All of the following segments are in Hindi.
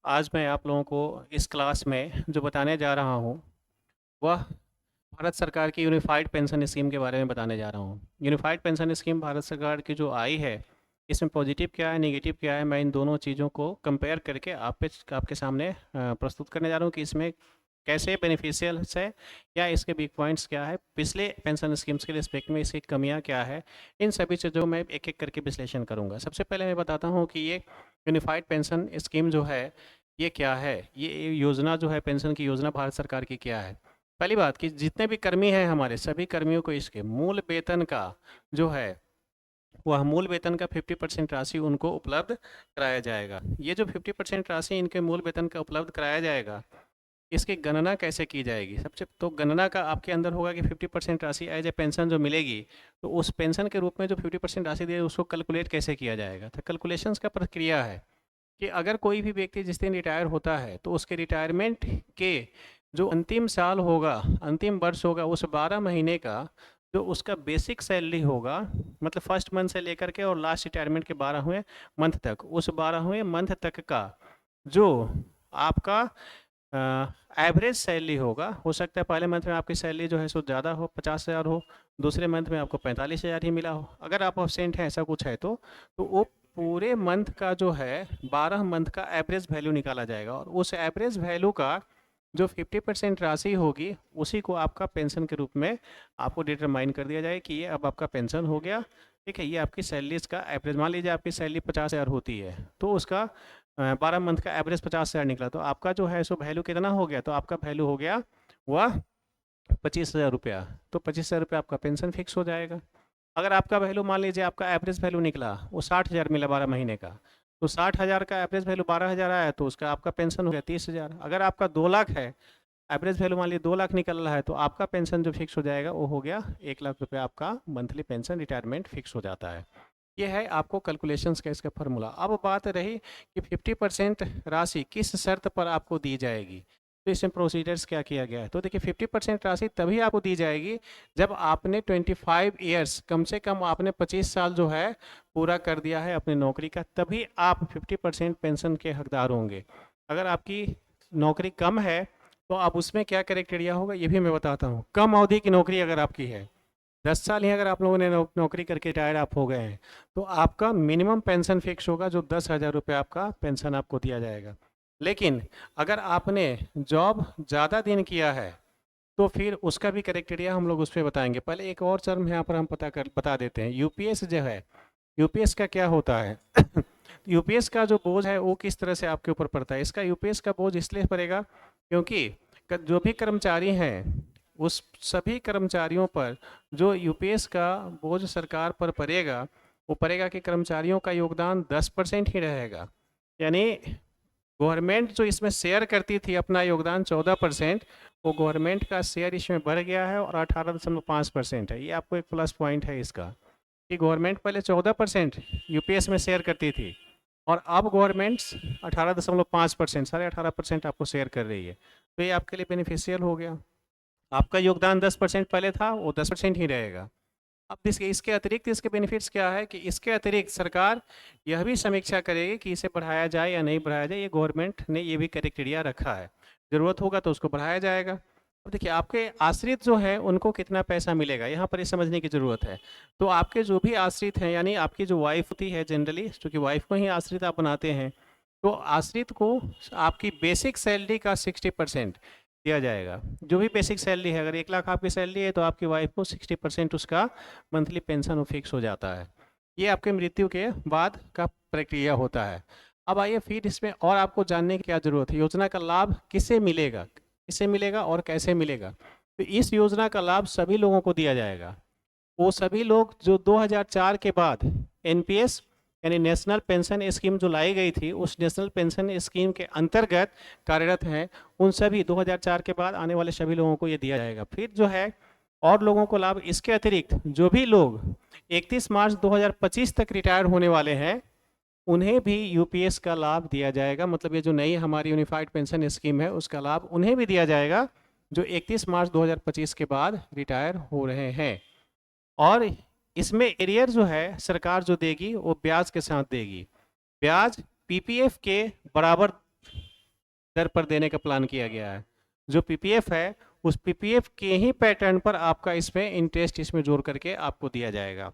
आज मैं आप लोगों को इस क्लास में जो बताने जा रहा हूँ वह भारत सरकार की यूनिफाइड पेंशन स्कीम के बारे में बताने जा रहा हूँ। यूनिफाइड पेंशन स्कीम भारत सरकार की जो आई है, इसमें पॉजिटिव क्या है नेगेटिव क्या है, मैं इन दोनों चीज़ों को कंपेयर करके आपके सामने प्रस्तुत करने जा रहा हूँ कि इसमें कैसे बेनिफिशियल है या इसके वीक पॉइंट्स क्या है, पिछले पेंशन स्कीम्स के रिस्पेक्ट में इसकी कमियाँ क्या है। इन सभी चीज़ों को मैं एक एक करके विश्लेषण करूँगा। सबसे पहले मैं बताता हूँ कि ये यूनिफाइड पेंशन स्कीम जो है ये क्या है। ये योजना जो है पेंशन की योजना भारत सरकार की क्या है। पहली बात कि जितने भी कर्मी हैं हमारे सभी कर्मियों को इसके मूल वेतन का जो है वह मूल वेतन का 50% राशि उनको उपलब्ध कराया जाएगा। ये जो 50% राशि इनके मूल वेतन का उपलब्ध कराया जाएगा, इसकी गणना कैसे की जाएगी। सबसे तो गणना का आपके अंदर होगा कि 50% राशि एज ए पेंशन जो मिलेगी, तो उस पेंशन के रूप में जो 50% राशि दी उसको कैलकुलेट कैसे किया जाएगा। तो कैलकुलेशंस का प्रक्रिया है कि अगर कोई भी व्यक्ति जिस दिन रिटायर होता है तो उसके रिटायरमेंट के जो अंतिम साल होगा, अंतिम वर्ष होगा, उस 12 महीने का जो उसका बेसिक सैलरी होगा, मतलब फर्स्ट मंथ से लेकर के और लास्ट रिटायरमेंट के 12वें मंथ तक, उस 12वें मंथ तक का जो आपका एवरेज सैलरी होगा। हो सकता है पहले मंथ में आपकी सैलरी जो है सो ज़्यादा हो, 50,000 हो, दूसरे मंथ में आपको 45,000 ही मिला हो। अगर आप अब्सेंट हैं, ऐसा कुछ है तो वो पूरे मंथ का जो है 12 मंथ का एवरेज वैल्यू निकाला जाएगा और उस एवरेज वैल्यू का जो 50% राशि होगी उसी को आपका पेंशन के रूप में आपको डिटरमाइन कर दिया जाए कि ये अब आपका पेंशन हो गया। ठीक है, ये आपकी सैलरीज का एवरेज, मान लीजिए आपकी सैलरी 50,000 होती है तो उसका 12 मंथ का एवरेज 50,000 निकला, तो आपका जो है सो वैल्यू कितना हो गया, तो आपका वैल्यू हो गया वह 25,000 रुपया। तो 25,000 रुपया आपका पेंशन फिक्स हो जाएगा। अगर आपका वैल्यू मान लीजिए आपका एवरेज वैल्यू निकला वो 60,000 मिला 12 महीने का, तो 60,000 का एवरेज वैल्यू 12,000 आया तो उसका आपका पेंशन हो गया 30,000। अगर आपका 2 लाख है, एवरेज वैल्यू मान लीजिए 2 लाख निकल रहा है, तो आपका पेंशन जो फिक्स हो जाएगा वो हो गया 1 लाख रुपये, आपका मंथली पेंशन रिटायरमेंट फिक्स हो जाता है। ये है आपको कैलकुलेशंस का इसका फार्मूला। अब बात रही कि 50% राशि किस शर्त पर आपको दी जाएगी, तो इसमें प्रोसीजर्स क्या किया गया है। तो देखिए 50% राशि तभी आपको दी जाएगी जब आपने 25 ईयर्स, कम से कम आपने 25 साल जो है पूरा कर दिया है अपनी नौकरी का, तभी आप 50% पेंशन के हकदार होंगे। अगर आपकी नौकरी कम है तो आप उसमें क्या क्राइटेरिया होगा ये भी मैं बताता हूँ। कम अवधि की नौकरी अगर आपकी है, 10 साल ही अगर आप लोगों ने नौकरी करके रिटायर आप हो गए हैं, तो आपका मिनिमम पेंशन फिक्स होगा जो 10,000 रुपये आपका पेंशन आपको दिया जाएगा। लेकिन अगर आपने जॉब ज़्यादा दिन किया है तो फिर उसका भी क्राइटेरिया हम लोग उस पर बताएंगे। पहले एक और टर्म यहाँ पर हम बता देते हैं। यूपीएस जो है, यूपीएस का क्या होता है यूपीएस का जो बोझ है वो किस तरह से आपके ऊपर पड़ता है। इसका यूपीएस का बोझ इसलिए पड़ेगा क्योंकि जो भी कर्मचारी हैं उस सभी कर्मचारियों पर जो यूपीएस का बोझ सरकार पर पड़ेगा, वो पड़ेगा कि कर्मचारियों का योगदान 10% ही रहेगा। यानी गवर्नमेंट जो इसमें शेयर करती थी अपना योगदान 14%, वो गवर्नमेंट का शेयर इसमें बढ़ गया है और 18.5% है। ये आपको एक प्लस पॉइंट है इसका कि गवर्नमेंट पहले 14% यूपीएस में शेयर करती थी और अब गवर्नमेंट 18.5%, 18.5% आपको शेयर कर रही है। तो ये आपके लिए बेनिफिशियल हो गया। आपका योगदान 10% पहले था, वो 10% ही रहेगा। अब इसके अतिरिक्त इसके बेनिफिट्स क्या है कि इसके अतिरिक्त सरकार यह भी समीक्षा करेगी कि इसे बढ़ाया जाए या नहीं बढ़ाया जाए। ये गवर्नमेंट ने ये भी क्राइटेरिया रखा है, ज़रूरत होगा तो उसको बढ़ाया जाएगा। अब देखिए आपके आश्रित जो है उनको कितना पैसा मिलेगा, यहाँ पर ये समझने की ज़रूरत है। तो आपके जो भी आश्रित हैं, यानी आपकी जो वाइफ होती है, जनरली क्योंकि वाइफ को ही आश्रित आप बनाते हैं, तो आश्रित को आपकी बेसिक सैलरी का 60% दिया जाएगा। जो भी बेसिक सैलरी है, अगर 1 लाख आपकी सैलरी है तो आपकी वाइफ को 60% उसका मंथली पेंशन फिक्स हो जाता है। ये आपके मृत्यु के बाद का प्रक्रिया होता है। अब आइए फिर इसमें और आपको जानने की क्या ज़रूरत है, योजना का लाभ किसे मिलेगा, किसे मिलेगा और कैसे मिलेगा। तो इस योजना का लाभ सभी लोगों को दिया जाएगा। वो सभी लोग जो 2004 के बाद एनपीएस यानी नेशनल पेंशन स्कीम जो लाई गई थी, उस नेशनल पेंशन स्कीम के अंतर्गत कार्यरत हैं, उन सभी 2004 के बाद आने वाले सभी लोगों को ये दिया जाएगा। फिर जो है और लोगों को लाभ इसके अतिरिक्त जो भी लोग 31 मार्च 2025 तक रिटायर होने वाले हैं उन्हें भी यूपीएस का लाभ दिया जाएगा। मतलब ये जो नई हमारी यूनिफाइड पेंशन स्कीम है उसका लाभ उन्हें भी दिया जाएगा जो 31 मार्च 2025 के बाद रिटायर हो रहे हैं। और इसमें एरियर जो है सरकार जो देगी वो ब्याज के साथ देगी। ब्याज पीपीएफ के बराबर दर पर देने का प्लान किया गया है। जो पीपीएफ है उस पीपीएफ के ही पैटर्न पर आपका इसमें इंटरेस्ट इसमें जोड़ करके आपको दिया जाएगा।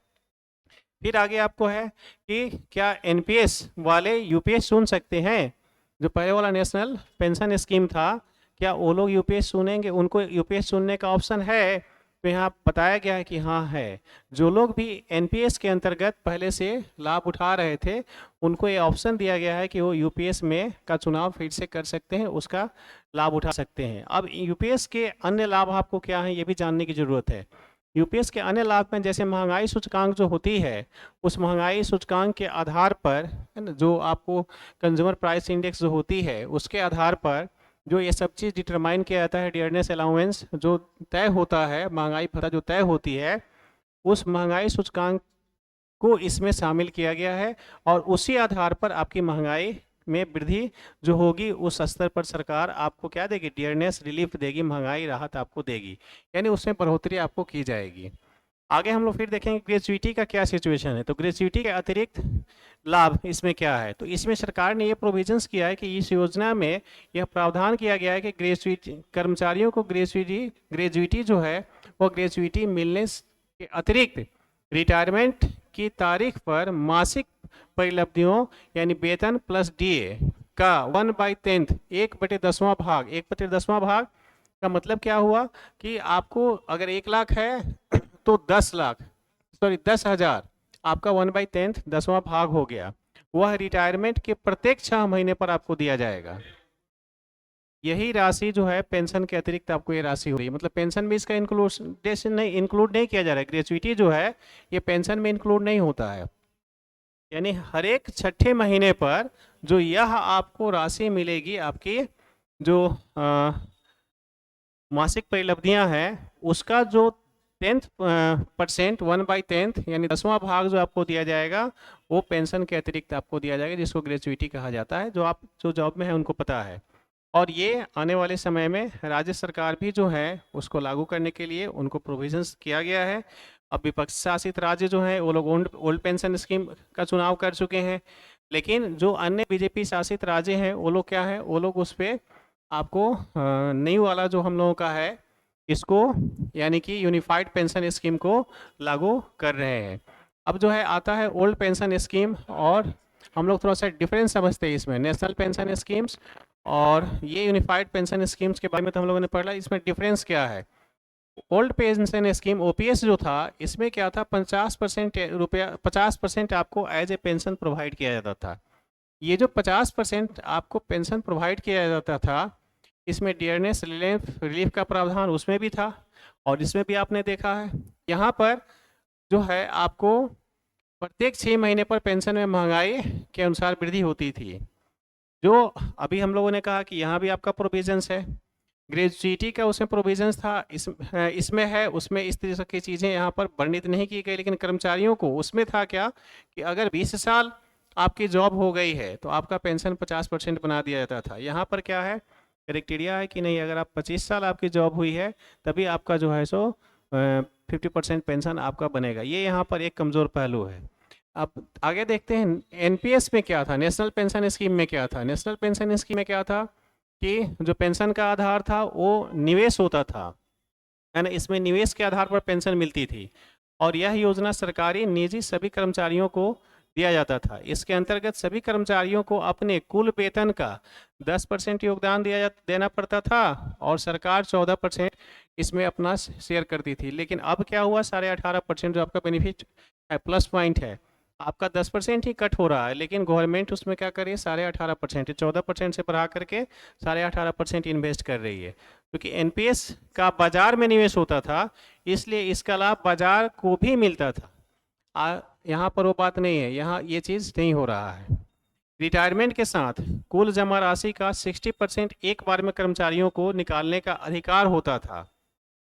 फिर आगे आपको है कि क्या एनपीएस वाले यूपीएस चुन सकते हैं? जो पहले वाला नेशनल पेंशन स्कीम था, क्या वो लोग यूपीएस चुनेंगे? उनको यूपीएस चुनने का ऑप्शन है? तो यहाँ बताया गया है कि हाँ है। जो लोग भी एनपीएस के अंतर्गत पहले से लाभ उठा रहे थे उनको ये ऑप्शन दिया गया है कि वो यूपीएस में का चुनाव फिर से कर सकते हैं, उसका लाभ उठा सकते हैं। अब यूपीएस के अन्य लाभ आपको क्या है ये भी जानने की ज़रूरत है। यूपीएस के अन्य लाभ में जैसे महंगाई सूचकांक जो होती है, उस महंगाई सूचकांक के आधार पर है ना, जो आपको कंज्यूमर प्राइस इंडेक्स जो होती है उसके आधार पर जो ये सब चीज़ डिटरमाइन किया जाता है, डियरनेस अलाउंस जो तय होता है, महंगाई भत्ता जो तय होती है, उस महंगाई सूचकांक को इसमें शामिल किया गया है और उसी आधार पर आपकी महंगाई में वृद्धि जो होगी उस स्तर पर सरकार आपको क्या देगी? डियरनेस रिलीफ देगी, महंगाई राहत आपको देगी, यानी उसमें बढ़ोतरी आपको की जाएगी। आगे हम लोग फिर देखेंगे ग्रेजुइटी का क्या सिचुएशन है। तो ग्रेजुइटी के अतिरिक्त लाभ इसमें क्या है? तो इसमें सरकार ने ये प्रोविजंस किया है कि इस योजना में यह प्रावधान किया गया है कि ग्रेजुइटी कर्मचारियों को ग्रेजुइटी जो है वो ग्रेजुइटी मिलने के अतिरिक्त रिटायरमेंट की तारीख पर मासिक परिलब्धियों यानी वेतन प्लस डीए का 1/10 1/10वां भाग 1/10वां भाग का मतलब क्या हुआ कि आपको अगर 1 लाख है तो 10,000 आपका 1/10 10वां भाग हो गया, वह रिटायरमेंट के प्रत्येक 6 महीने पर आपको दिया जाएगा। यही राशि जो है पेंशन के अतिरिक्त आपको ये राशि हो रही है, मतलब पेंशन में इसका इंक्लूड नहीं किया जा रहा है। ग्रेजुइटी जो है ये पेंशन में इंक्लूड नहीं होता है, यानी हर एक 6ठे महीने पर जो यह आपको राशि मिलेगी, आपकी जो मासिक परिलब्धियां हैं उसका जो 10% 1/10 यानी 10वां भाग जो आपको दिया जाएगा वो पेंशन के अतिरिक्त आपको दिया जाएगा, जिसको ग्रेजुइटी कहा जाता है। जो आप जो जॉब में है उनको पता है। और ये आने वाले समय में राज्य सरकार भी जो है उसको लागू करने के लिए उनको प्रोविजंस किया गया है। अब विपक्ष शासित राज्य जो है वो लोग ओल्ड पेंशन स्कीम का चुनाव कर चुके हैं, लेकिन जो अन्य बीजेपी शासित राज्य हैं वो लोग क्या है, वो लोग उस पर आपको नई वाला जो हम लोगों का है इसको यानी कि यूनिफाइड पेंशन स्कीम को लागू कर रहे हैं। अब जो है आता है ओल्ड पेंशन स्कीम, और हम लोग थोड़ा सा डिफरेंस समझते हैं इसमें नेशनल पेंशन स्कीम्स और ये यूनिफाइड पेंशन स्कीम्स के बारे में तो हम लोगों ने पढ़ा। इसमें डिफरेंस क्या है? ओल्ड पेंशन स्कीम ओपीएस जो था इसमें क्या था, 50% आपको एज ए पेंशन प्रोवाइड किया जाता था। ये जो 50% आपको पेंशन प्रोवाइड किया जाता था इसमें डियरनेस रिलीफ का प्रावधान उसमें भी था, और इसमें भी आपने देखा है यहाँ पर जो है आपको प्रत्येक 6 महीने पर पेंशन में महंगाई के अनुसार वृद्धि होती थी। जो अभी हम लोगों ने कहा कि यहाँ भी आपका प्रोविजंस है, ग्रेजुइटी का उसमें प्रोविजंस था, इसमें है, उसमें इस तरह की चीज़ें यहाँ पर वर्णित नहीं की गई। लेकिन कर्मचारियों को उसमें था क्या कि अगर 20 साल आपकी जॉब हो गई है तो आपका पेंशन 50% बना दिया जाता था। यहाँ पर क्या है, क्राइटेरिया है कि नहीं, अगर आप 25 साल आपकी जॉब हुई है तभी आपका जो है सो 50% पेंशन आपका बनेगा। ये यहाँ पर एक कमज़ोर पहलू है। अब आगे देखते हैं एनपीएस में क्या था, नेशनल पेंशन स्कीम में क्या था। नेशनल पेंशन स्कीम में क्या था कि जो पेंशन का आधार था वो निवेश होता था, है ना, इसमें निवेश के आधार पर पेंशन मिलती थी, और यह योजना सरकारी निजी सभी कर्मचारियों को दिया जाता था। इसके अंतर्गत सभी कर्मचारियों को अपने कुल वेतन का 10% योगदान देना पड़ता था, और सरकार 14% इसमें अपना शेयर करती थी। लेकिन अब क्या हुआ, 18.5% जो आपका बेनिफिट है, प्लस पॉइंट है, आपका 10% ही कट हो रहा है, लेकिन गवर्नमेंट उसमें क्या कर रही है, 18.5% 14% से बढ़ा करके 18.5% इन्वेस्ट कर रही है। क्योंकि एनपीएस का बाजार में निवेश होता था इसलिए इसका लाभ बाजार को भी मिलता था। यहाँ पर वो बात नहीं है, यहाँ ये चीज़ नहीं हो रहा है। रिटायरमेंट के साथ कुल जमा राशि का 60% एक बार में कर्मचारियों को निकालने का अधिकार होता था।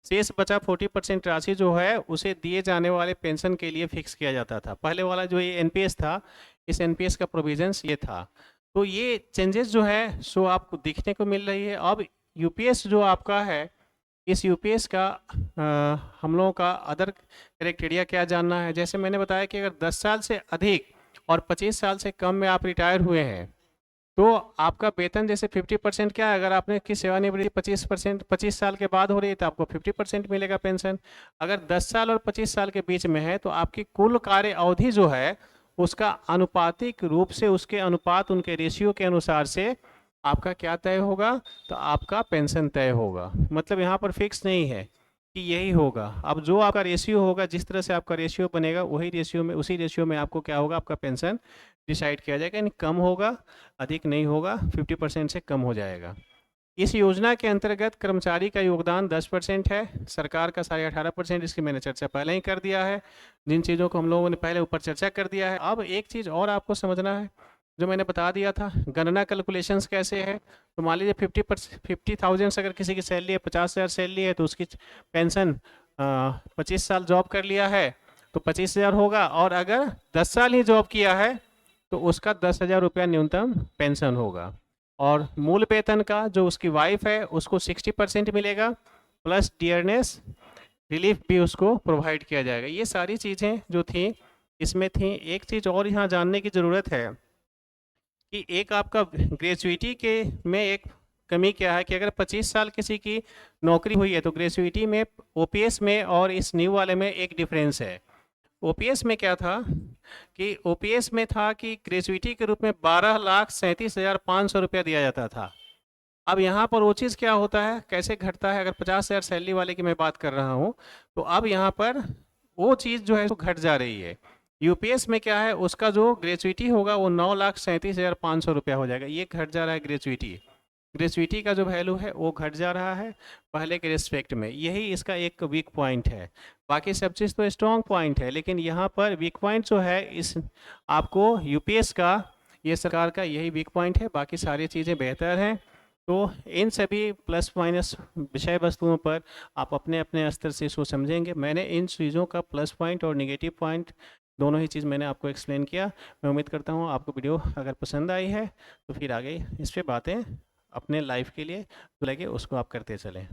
शेष बचा 40% राशि जो है उसे दिए जाने वाले पेंशन के लिए फिक्स किया जाता था। पहले वाला जो ये एनपीएस था, इस एनपीएस का प्रोविजंस ये था। तो ये चेंजेस जो है सो आपको दिखने को मिल रही है। अब यूपीएस जो आपका है, इस यूपीएस का हम लोगों का अदर क्राइटेरिया क्या जानना है। जैसे मैंने बताया कि अगर 10 साल से अधिक और 25 साल से कम में आप रिटायर हुए हैं तो आपका वेतन जैसे 50% क्या है, अगर आपने की सेवानिवृत्ति 25% 25 साल के बाद हो रही है तो आपको 50% मिलेगा पेंशन। अगर 10 साल और 25 साल के बीच में है तो आपकी कुल कार्य अवधि जो है उसका अनुपातिक रूप से उसके अनुपात उनके रेशियो के अनुसार से आपका क्या तय होगा, तो आपका पेंशन तय होगा। मतलब यहाँ पर फिक्स नहीं है कि यही होगा। अब जो आपका रेशियो होगा, जिस तरह से आपका रेशियो बनेगा वही रेशियो में, उसी रेशियो में आपको क्या होगा, आपका पेंशन डिसाइड किया जाएगा। यानी कम होगा, अधिक नहीं होगा, 50% से कम हो जाएगा। इस योजना के अंतर्गत कर्मचारी का योगदान 10% है, सरकार का 18.5%। इसकी मैंने चर्चा पहले ही कर दिया है, जिन चीज़ों को हम लोगों ने पहले ऊपर चर्चा कर दिया है। अब एक चीज़ और आपको समझना है, जो मैंने बता दिया था, गणना कैलकुलेशंस कैसे है। तो मान लीजिए 50,000 अगर किसी की सैलरी है, 50,000 सैलरी है, तो उसकी पेंशन 25 साल जॉब कर लिया है तो 25,000 होगा, और अगर 10 साल ही जॉब किया है तो उसका 10,000 रुपया न्यूनतम पेंशन होगा। और मूल वेतन का जो उसकी वाइफ है उसको 60% मिलेगा, प्लस डियरनेस रिलीफ भी उसको प्रोवाइड किया जाएगा। ये सारी चीज़ें जो थी इसमें थी। एक चीज़ और यहाँ जानने की ज़रूरत है कि एक आपका ग्रेजुएटी के में एक कमी क्या है कि अगर 25 साल किसी की नौकरी हुई है तो ग्रेजुएटी में, ओपीएस में और इस न्यू वाले में एक डिफरेंस है। ओपीएस में क्या था कि ओपीएस में था कि ग्रेजुएटी के रूप में 12,37,500 रुपया दिया जाता था। अब यहाँ पर वो चीज़ क्या होता है, कैसे घटता है, अगर 50,000 सैलरी वाले की मैं बात कर रहा हूँ तो अब यहाँ पर वो चीज़ जो है वो घट जा रही है। यूपीएस में क्या है, उसका जो ग्रेजुएटी होगा वो 9,37,500 रुपया हो जाएगा। ये घट जा रहा है ग्रेजुएटी। ग्रेजुएटी का जो वैल्यू है वो घट जा रहा है पहले के रिस्पेक्ट में। यही इसका एक वीक पॉइंट है। बाकी सब चीज़ तो स्ट्रॉन्ग पॉइंट है, लेकिन यहाँ पर वीक पॉइंट जो है इस आपको यूपीएस का, ये सरकार का यही वीक पॉइंट है। बाकी सारी चीज़ें बेहतर हैं। तो इन सभी प्लस माइनस विषय वस्तुओं पर आप अपने अपने स्तर से इसको समझेंगे। मैंने इन चीज़ों का प्लस पॉइंट और निगेटिव पॉइंट दोनों ही चीज़ मैंने आपको एक्सप्लेन किया। मैं उम्मीद करता हूँ आपको वीडियो अगर पसंद आई है तो फिर आगे इस पर बातें अपने लाइफ के लिए जो लगे उसको आप करते चलें।